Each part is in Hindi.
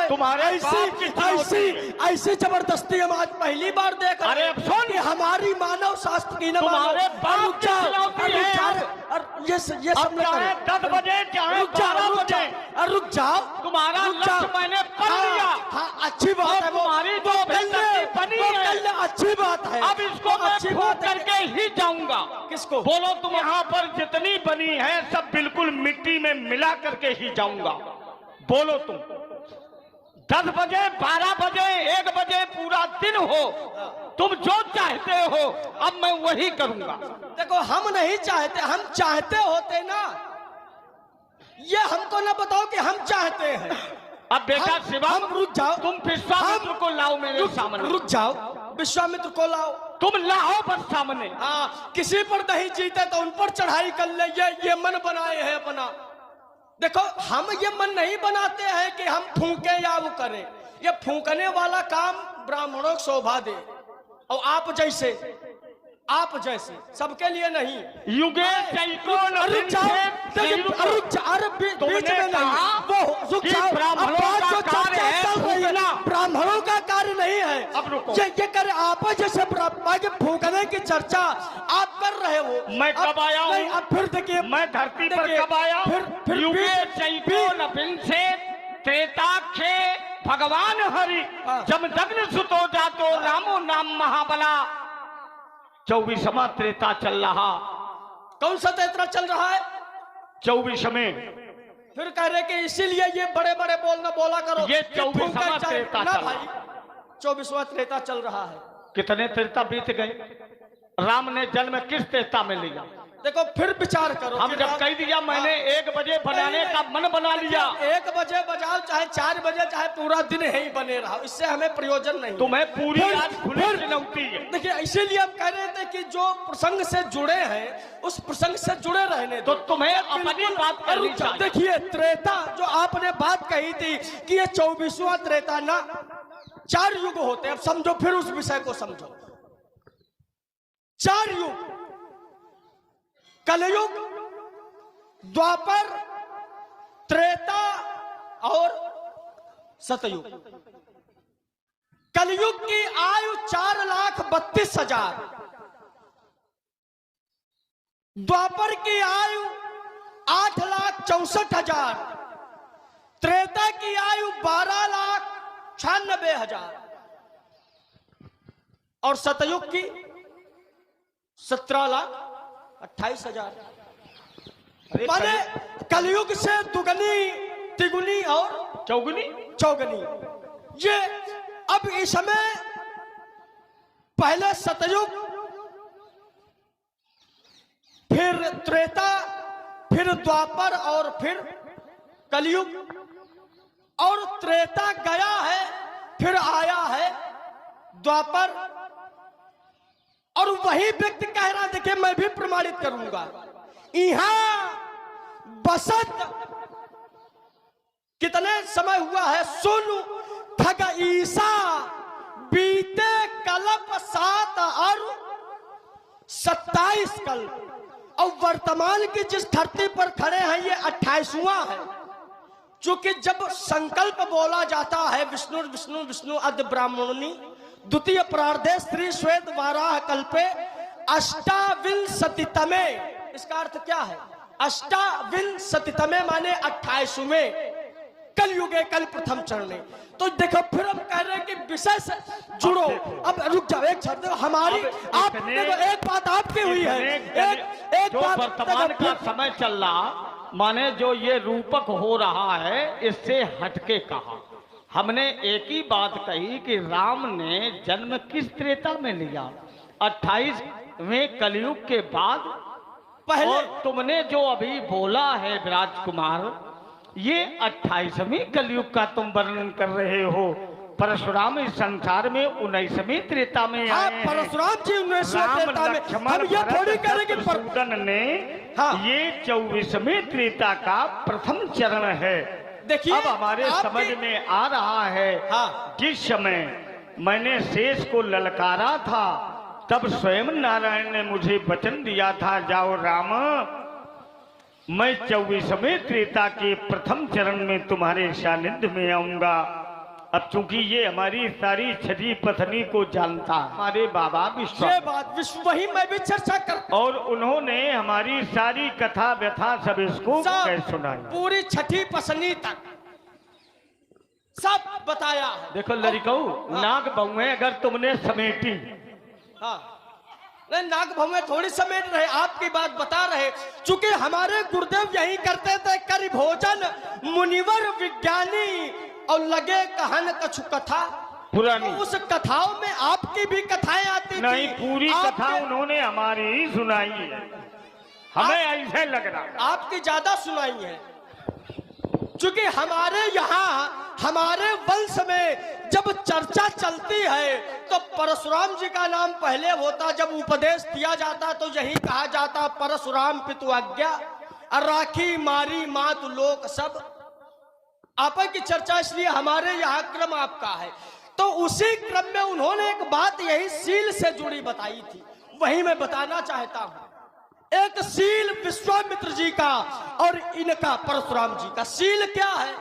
तुम्हारे ऐसी जबरदस्ती हम आज पहली बार देख रहे हैं। अरे सुन, कि हमारी मानव शास्त्र की न तुम्हारे बाप रुक की चुनौती है। ये सब न चाहे 10 बजे चाहे 12 बजे रुक जाओ। तुम्हारा लक्ष्य मैंने पढ़ लिया। हाँ, अच्छी बात है। तुम्हारी जो बनी है अच्छी बात है। अब इसको मैं फूंक करके ही जाऊंगा। किसको बोलो? तुम यहाँ पर जितनी बनी है सब बिल्कुल मिट्टी में मिला करके ही जाऊंगा। बोलो तुम 10 बजे 12 बजे 1 बजे पूरा दिन हो, तुम जो चाहते हो अब मैं वही करूंगा। देखो हम नहीं चाहते, हम चाहते होते ना, ये हमको ना बताओ कि हम चाहते हैं। अब बेटा शिवा, हम रुक जाओ। तुम विश्वामित्र को लाओ मेरे सामने। रुक जाओ, विश्वामित्र को लाओ। तुम लाओ बस सामने। हाँ, किसी पर नहीं जीते तो उन पर चढ़ाई कर ले। ये मन बनाए हैं अपना। देखो हम ये मन नहीं बनाते हैं कि हम फूंके या वो करें। ये फूंकने वाला काम ब्राह्मणों को शोभा दे, और आप जैसे सबके लिए नहीं। युगे रुक जाओ, ब्राह्मणों का कार्य नहीं है। अब रुको, ये करे आप जैसे फूंकने की चर्चा आप कर रहे हो। मैं कब आया हूँ? अब फिर देखिए, मैं धरती पर कब आया? फिर युगे चैतो से त्रेताक्षे भगवान हरि जब दग्न सुतो जातो रामो नाम महाबला। 24वां त्रेता चल रहा। कौन सा त्रेता चल रहा है? 24 में। फिर कह रहे कि इसीलिए ये बड़े बड़े बोला करो। ये 24वां त्रेता चल रहा है। 24वां त्रेता चल रहा है। कितने त्रेता बीत गए? राम ने जन्म किस त्रेता में लिया? देखो फिर विचार करो। हम जब कह दिया मैंने 1 बजे बनाने का मन बना लिया। 1 बजे बजाओ, चाहे 4 बजे, चाहे पूरा दिन ही बने रहा, इससे हमें प्रयोजन नहीं। तुम्हें पूरी आज खुली चुनौती है। देखिए इसीलिए हम कह रहे थे कि जो प्रसंग से जुड़े हैं उस प्रसंग से जुड़े रहने तो तुम्हें अपनी बात करनी चाहिए। देखिए त्रेता जो आपने बात कही थी कि ये 24वां त्रेता ना, 4 युग होते हैं। अब समझो, फिर उस विषय को समझो। 4 युग, कलयुग, द्वापर, त्रेता और सतयुग। कलयुग की आयु 4,32,000, द्वापर की आयु 8,64,000, त्रेता की आयु 12,96,000 और सतयुग की 17,28,000। माने कलयुग से दुगनी, तिगुनी और चौगुनी। ये अब इसमें पहले सतयुग, फिर त्रेता, फिर द्वापर और फिर कलयुग। और त्रेता गया है, फिर आया है द्वापर। और वही व्यक्ति कह रहा, देखिए मैं भी प्रमाणित करूंगा, यहां बसत कितने समय हुआ है? सुन ठग ईसा बीते कल्प 7 और 27 कल्प, और वर्तमान की जिस धरती पर खड़े हैं ये 28वां है। क्योंकि जब संकल्प बोला जाता है विष्णु विष्णु विष्णु अद्य ब्राह्मणी द्वितीय प्रार्धे स्त्री श्वेत वाराह कल्पे अष्टाविंशतितमे, इसका अर्थ क्या है? अष्टाविंशतितमे माने 28वें कलयुगे कल प्रथम चरणे। तो देखो फिर हम कह रहे हैं कि विषय से जुड़ो। अब रुक जाओ एक शब्द, हमारी आप देखो एक बात आपकी हुई है, एक जो बात वर्तमान का समय चल रहा, माने जो ये रूपक हो रहा है, इससे हटके कहा। हमने एक ही बात कही कि राम ने जन्म किस त्रेता में लिया? 28वें कलयुग के बाद पहले। और तुमने जो अभी बोला है राजकुमार, ये 28वें कलयुग का तुम वर्णन कर रहे हो। परशुराम इस संसार में 19वीं त्रेता में आए हैं। परशुराम जी 19वें त्रेता में। हम ये थोड़ी कह रहे कि शत्रुघ्न ने ये 24वें त्रेता का प्रथम चरण है। देखिए अब हमारे समझ में आ रहा है, जिस समय मैंने शेष को ललकारा था तब स्वयं नारायण ने मुझे वचन दिया था, जाओ राम मैं 24वें त्रेता के प्रथम चरण में तुम्हारे सानिध्य में आऊंगा। अब चूंकि ये हमारी सारी छठी पत्नी को जानता है, हमारे बाबा विश्व, ये बात विश्व वही मैं भी चर्चा कर, और उन्होंने हमारी सारी कथा व्यथा सब इसको कह सुनाई, पूरी छठी पसनी तक सब बताया है। देखो लड़कऊ, नाग बहुएं अगर तुमने समेटी, हाँ नहीं नाग भवे थोड़ी समेट रहे, आपकी बात बता रहे। चूंकि हमारे गुरुदेव यही करते थे, करी भोजन मुनिवर विज्ञानी और लगे कहन कछु कथा पुरानी। तो उस कथाओं में आपकी भी कथाएं आती नहीं, थी। पूरी कथा उन्होंने हमारी ही सुनाई है, हमें ऐसे लग रहा। आपकी ज्यादा सुनाई है, क्योंकि हमारे यहाँ हमारे वंश में जब चर्चा चलती है तो परशुराम जी का नाम पहले होता। जब उपदेश दिया जाता तो यही कहा जाता, परशुराम पितु आज्ञा राखी मारी मात लोक सब। आपा की चर्चा इसलिए हमारे यहाँ क्रम आपका है। तो उसी क्रम में उन्होंने एक बात यही सील से जुड़ी बताई थी, वही मैं बताना चाहता हूं। एक सील विश्वामित्र जी का और इनका परशुराम जी का सील क्या है?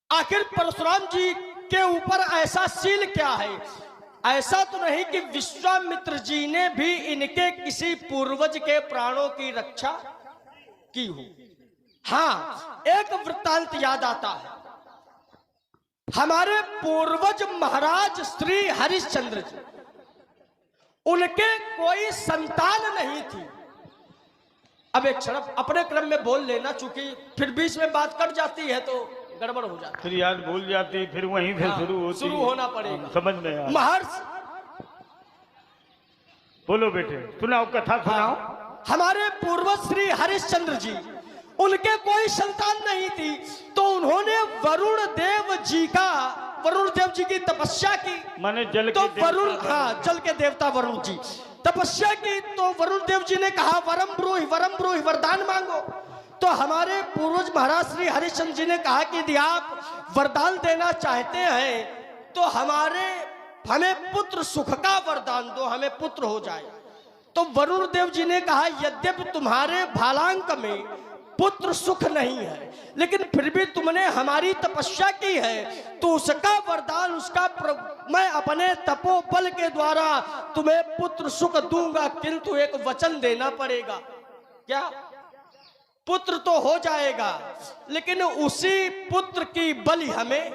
आखिर परशुराम जी के ऊपर ऐसा सील क्या है? ऐसा तो नहीं कि विश्वामित्र जी ने भी इनके किसी पूर्वज के प्राणों की रक्षा की हो। हाँ, एक वृत्तांत याद आता है। हमारे पूर्वज महाराज श्री हरिश्चंद्र जी, उनके कोई संतान नहीं थी। अब एक क्षण अपने क्रम में बोल लेना, चूंकि फिर बीच में बात कट जाती है तो गड़बड़ हो जाती, फिर याद भूल जाती, फिर वहीं से शुरू होना पड़ेगा। समझ में आया। महर्षि बोलो बेटे, सुनाओ कथा सुनाओ। हमारे पूर्वज श्री हरिश्चंद्र जी, उनके कोई संतान नहीं थी, तो उन्होंने वरुण देव जी की तपस्या की। माने जल तो के वरुण, हाँ जल के देवता वरुण जी तपस्या की। तो वरुण देव जी ने कहा वरम ब्रूहि वरदान मांगो। तो हमारे पूर्वज महाराज श्री हरिश्चंद्र जी ने कहा कि यदि आप वरदान देना चाहते हैं तो हमें पुत्र सुख का वरदान दो, हमें पुत्र हो जाए। तो वरुण देव जी ने कहा यद्यपि तुम्हारे भालांक में पुत्र सुख नहीं है, लेकिन फिर भी तुमने हमारी तपस्या की है, तो उसका वरदान मैं अपने तपोबल के द्वारा तुम्हें पुत्र सुख दूंगा, किंतु एक वचन देना पड़ेगा। क्या? पुत्र तो हो जाएगा, लेकिन उसी पुत्र की बलि हमें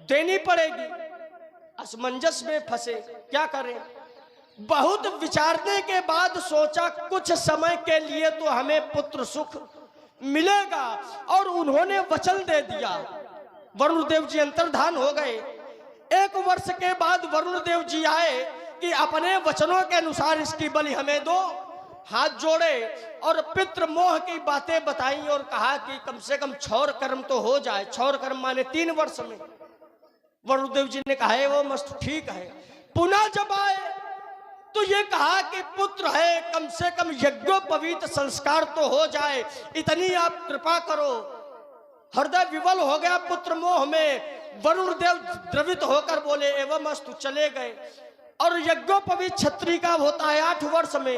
देनी पड़ेगी। असमंजस में फंसे, क्या करें? बहुत विचारने के बाद सोचा कुछ समय के लिए तो हमें पुत्र सुख मिलेगा, और उन्होंने वचन दे दिया। वरुण देव जी अंतर्धान हो गए। 1 वर्ष के बाद वरुण देव जी आए कि अपने वचनों के अनुसार इसकी बलि हमें दो। हाथ जोड़े और पितृ मोह की बातें बताई और कहा कि कम से कम क्षौर कर्म तो हो जाए। क्षौर कर्म माने 3 वर्ष में। वरुण देव जी ने कहा वो मस्त ठीक है। पुनः जब आए तो ये कहा कि पुत्र है, कम से कम यज्ञोपवीत संस्कार तो हो जाए, इतनी आप कृपा करो। हृदय विवल हो गया पुत्र मोह में। वरुण देव द्रवित होकर बोले एवं अस्तु, चले गए। और यज्ञोपवीत क्षत्रिय का होता है 8 वर्ष में,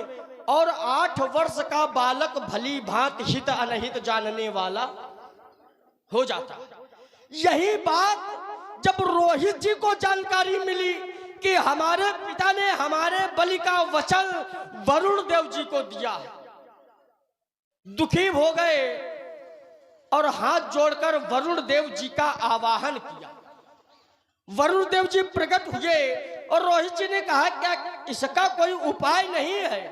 और 8 वर्ष का बालक भली भांति हित अनहित जानने वाला हो जाता। यही बात जब रोहित जी को जानकारी मिली कि हमारे पिता ने हमारे बलि का वचन वरुण देव जी को दिया, दुखी हो गए और हाथ जोड़कर वरुण देव जी का आवाहन किया। वरुण देव जी प्रकट हुए और रोहित जी ने कहा क्या इसका कोई उपाय नहीं है?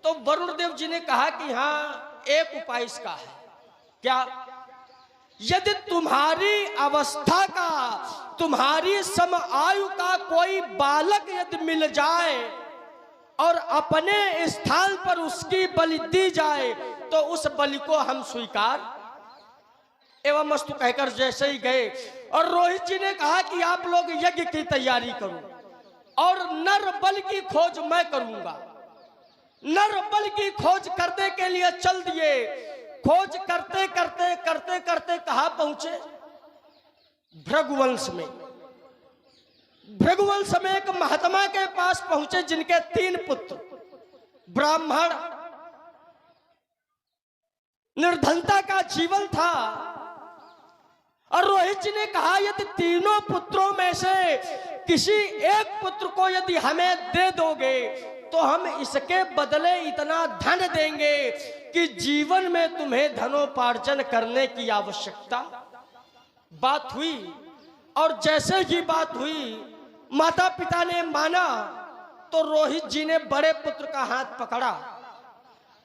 तो वरुण देव जी ने कहा कि हाँ, एक उपाय इसका है। क्या? यदि तुम्हारी अवस्था का, तुम्हारी सम आयु का कोई बालक यदि मिल जाए और अपने स्थान पर उसकी बलि दी जाए तो उस बलि को हम स्वीकार एवं मस्तु कहकर जैसे ही गए। और रोहित जी ने कहा कि आप लोग यज्ञ की तैयारी करो और नर बल की खोज मैं करूंगा। नर बल की खोज करने के लिए चल दिए। खोज करते करते करते करते कहां पहुंचे? भृगुवंश में। भृगुवंश में एक महात्मा के पास पहुंचे जिनके 3 पुत्र, ब्राह्मण, निर्धनता का जीवन था। और रोहित जी ने कहा यदि तीनों पुत्रों में से किसी एक पुत्र को यदि हमें दे दोगे तो हम इसके बदले इतना धन देंगे कि जीवन में तुम्हें धनोपार्जन करने की आवश्यकता। बात हुई और जैसे ही बात हुई माता पिता ने माना तो रोहित जी ने बड़े पुत्र का हाथ पकड़ा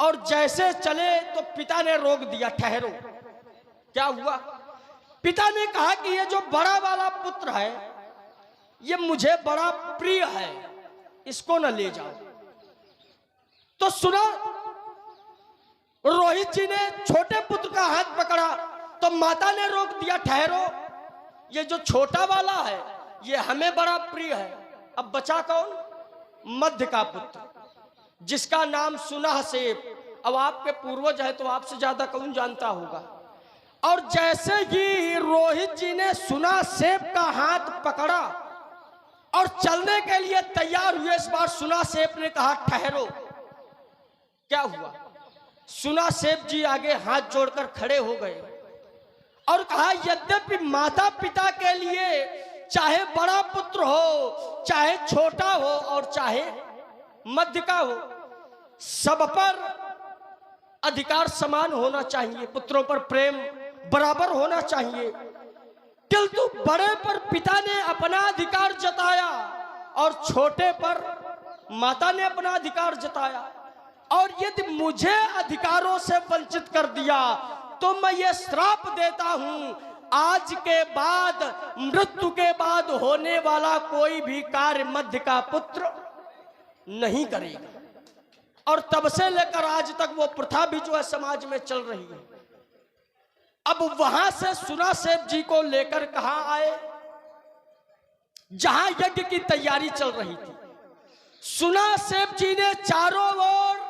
और जैसे चले तो पिता ने रोक दिया, ठहरो। क्या हुआ? पिता ने कहा कि ये जो बड़ा वाला पुत्र है ये मुझे बड़ा प्रिय है, इसको न ले जाओ। तो सुना, रोहित जी ने छोटे पुत्र का हाथ पकड़ा तो माता ने रोक दिया, ठहरो, ये जो छोटा वाला है ये हमें बड़ा प्रिय है। अब बचा कौन? मध्य का पुत्र, जिसका नाम सुना सेब। अब आपके पूर्वज है तो आपसे ज्यादा कौन जानता होगा। और जैसे ही रोहित जी ने सुना सेब का हाथ पकड़ा और चलने के लिए तैयार हुए, इस बार सुना सेब ने कहा, ठहरो। क्या हुआ? सुना सेब जी आगे हाथ जोड़कर खड़े हो गए और कहा, यद्यपि माता पिता के लिए चाहे बड़ा पुत्र हो, चाहे छोटा हो और चाहे मध्य का हो, सब पर अधिकार समान होना चाहिए, पुत्रों पर प्रेम बराबर होना चाहिए। किंतु बड़े पर पिता ने अपना अधिकार जताया और छोटे पर माता ने अपना अधिकार जताया। और यदि मुझे अधिकारों से वंचित कर दिया तो मैं ये श्राप देता हूं, आज के बाद, मृत्यु के बाद होने वाला कोई भी कार्य मध्य का पुत्र नहीं करेगा। और तब से लेकर आज तक वो प्रथा भी जो है समाज में चल रही है। अब वहां से सुना सेब जी को लेकर कहां आए? जहां यज्ञ की तैयारी चल रही थी। सुना सेब जी ने चारों ओर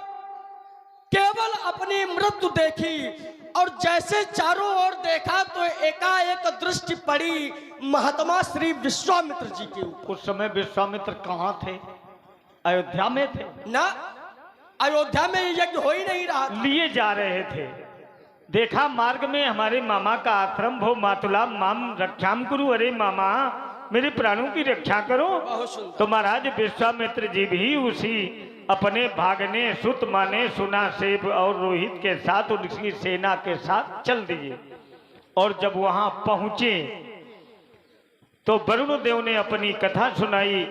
केवल अपनी मृत्यु देखी और जैसे चारों ओर देखा तो एकाएक दृष्टि पड़ी महात्मा श्री विश्वामित्र जी के ऊपर। उस समय विश्वामित्र कहाँ थे? अयोध्या में थे ना, अयोध्या में यज्ञ हो ही नहीं रहा था। लिए जा रहे थे। देखा मार्ग में हमारे मामा का आश्रम, भो मातुला माम रक्षाम कुरु, अरे मामा मेरे प्राणों की रक्षा करो। तो महाराज विश्वामित्र जी भी उसी अपने भागने सुत माने सुना सेब और रोहित के साथ उनकी सेना के साथ चल दिए। और जब वहां पहुंचे तो वरुण देव ने अपनी कथा सुनाई।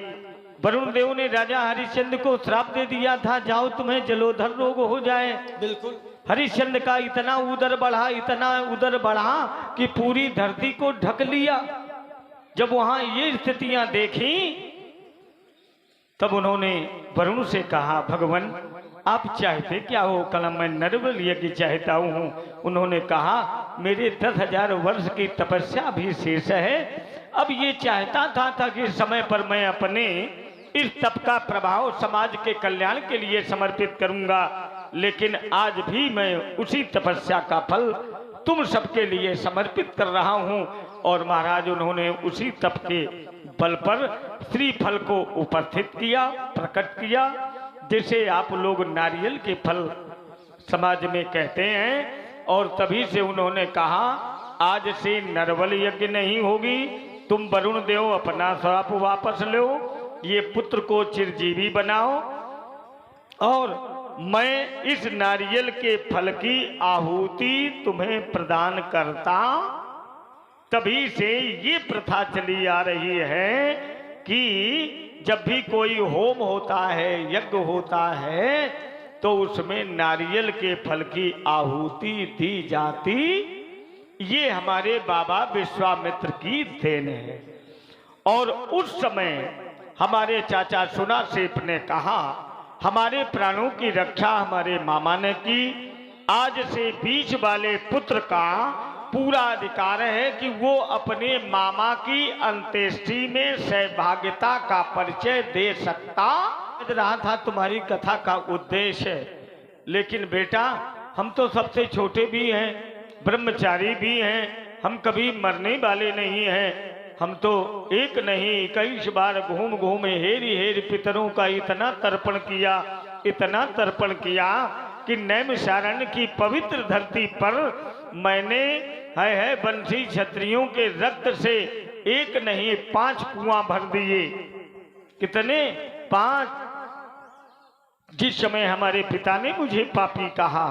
वरुण देव ने राजा हरिश्चंद्र को श्राप दे दिया था, जाओ तुम्हें जलोधर रोग हो जाए। बिल्कुल। हरिश्चंद्र का इतना उदर बढ़ा, इतना उदर बढ़ा कि पूरी धरती को ढक लिया। जब वहां ये स्थितियां देखी तब उन्होंने वरुण से कहा, भगवान आप चाहते क्या हो? कलम मैं नरबल यज्ञ चाहता हूँ। उन्होंने कहा, मेरे 10,000 वर्ष की तपस्या भी शेष है। अब ये चाहता था कि समय पर मैं अपने इस तप का प्रभाव समाज के कल्याण के लिए समर्पित करूंगा, लेकिन आज भी मैं उसी तपस्या का फल तुम सबके लिए समर्पित कर रहा हूं। और महाराज उन्होंने उसी तप के बल पर श्री फल को उपस्थित किया, प्रकट किया, जिसे आप लोग नारियल के फल समाज में कहते हैं। और तभी से उन्होंने कहा, आज से नरबल यज्ञ नहीं होगी, तुम वरुण देव अपना श्राप वापस लो, ये पुत्र को चिरजीवी बनाओ और मैं इस नारियल के फल की आहुति तुम्हें प्रदान करता। तभी से ये प्रथा चली आ रही है कि जब भी कोई होम होता है, यज्ञ होता है, तो उसमें नारियल के फल की आहुति दी जाती। ये हमारे बाबा विश्वामित्र की देन है। और उस समय हमारे चाचा सुना सेठ ने कहा, हमारे प्राणों की रक्षा हमारे मामा ने की। आज से बीच वाले पुत्र का पूरा अधिकार है कि वो अपने मामा की अंत्येष्टि में सहभागिता का परिचय दे सकता। रहा था तुम्हारी कथा का उद्देश्य, लेकिन बेटा हम तो सबसे छोटे भी हैं, ब्रह्मचारी भी हैं, हम कभी मरने वाले नहीं हैं। हम तो एक नहीं 21 बार घूम घूम हेरी हेरी पितरों का इतना तर्पण किया, इतना तर्पण किया कि नैमिषारण्य की पवित्र धरती पर मैंने है बंसी क्षत्रियों के रक्त से एक नहीं 5 कुआं भर दिए। कितने? 5। जिस समय हमारे पिता ने मुझे पापी कहा,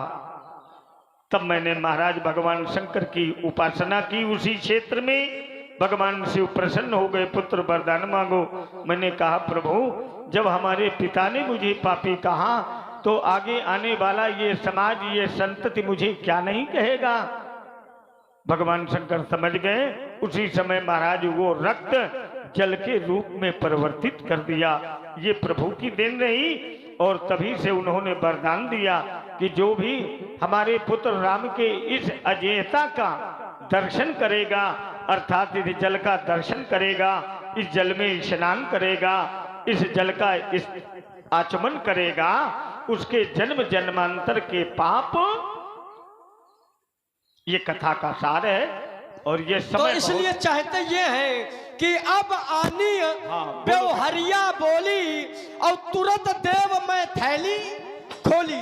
तब मैंने महाराज भगवान शंकर की उपासना की। उसी क्षेत्र में भगवान शिव प्रसन्न हो गए, पुत्र वरदान मांगो। मैंने कहा प्रभु, जब हमारे पिता ने मुझे पापी कहा तो आगे आने वाला ये समाज, ये संतति मुझे क्या नहीं कहेगा। भगवान शंकर समझ गए। उसी समय महाराज वो रक्त जल के रूप में परिवर्तित कर दिया। ये प्रभु की देन रही। और तभी से उन्होंने वरदान दिया कि जो भी हमारे पुत्र राम के इस अजेयता का दर्शन करेगा, अर्थात इस जल का दर्शन करेगा, इस जल में स्नान करेगा, इस जल का इस आचमन करेगा, उसके जन्म जन्मांतर के पाप, ये कथा का सार है। और ये समय तो इसलिए चाहते ये हैं कि अब आनी व्यवहारिया बोली और तुरंत देव मैं थैली खोली।